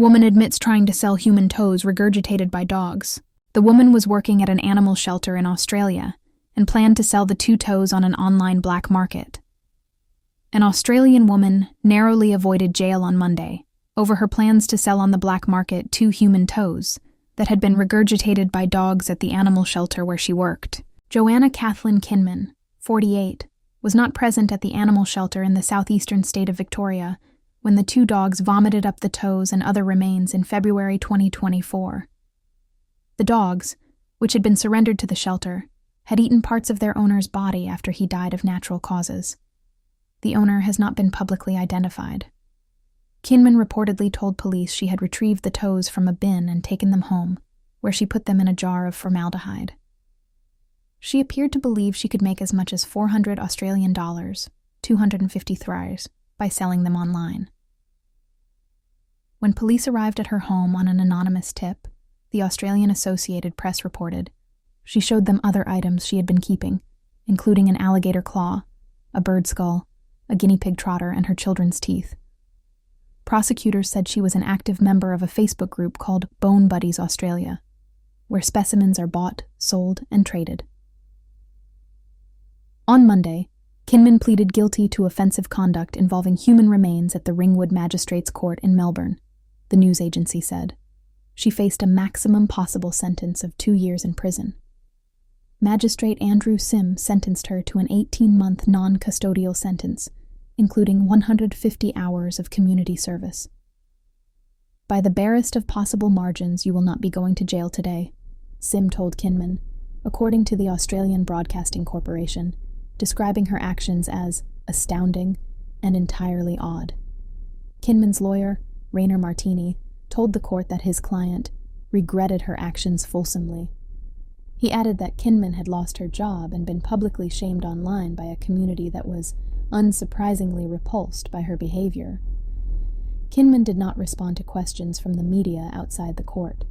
Woman admits trying to sell human toes regurgitated by dogs. The woman was working at an animal shelter in Australia and planned to sell the 2 toes on an online black market. An Australian woman narrowly avoided jail on Monday over her plans to sell on the black market 2 human toes that had been regurgitated by dogs at the animal shelter where she worked. Joanna Kathleen Kinman, 48, was not present at the animal shelter in the southeastern state of Victoria when the 2 dogs vomited up the toes and other remains in February 2024. The dogs, which had been surrendered to the shelter, had eaten parts of their owner's body after he died of natural causes. The owner has not been publicly identified. Kinman reportedly told police she had retrieved the toes from a bin and taken them home, where she put them in a jar of formaldehyde. She appeared to believe she could make as much as 400 Australian dollars, 250 thrais, by selling them online. When police arrived at her home on an anonymous tip, the Australian Associated Press reported, she showed them other items she had been keeping, including an alligator claw, a bird skull, a guinea pig trotter, and her children's teeth. Prosecutors said she was an active member of a Facebook group called Bone Buddies Australia, where specimens are bought, sold, and traded. On Monday, Kinman pleaded guilty to offensive conduct involving human remains at the Ringwood Magistrates Court in Melbourne, the news agency said. She faced a maximum possible sentence of 2 years in prison. Magistrate Andrew Sim sentenced her to an 18-month non-custodial sentence, including 150 hours of community service. By the barest of possible margins, you will not be going to jail today, Sim told Kinman, according to the Australian Broadcasting Corporation, describing her actions as astounding and entirely odd. Kinman's lawyer, Rainer Martini, told the court that his client regretted her actions fulsomely. He added that Kinman had lost her job and been publicly shamed online by a community that was unsurprisingly repulsed by her behavior. Kinman did not respond to questions from the media outside the court,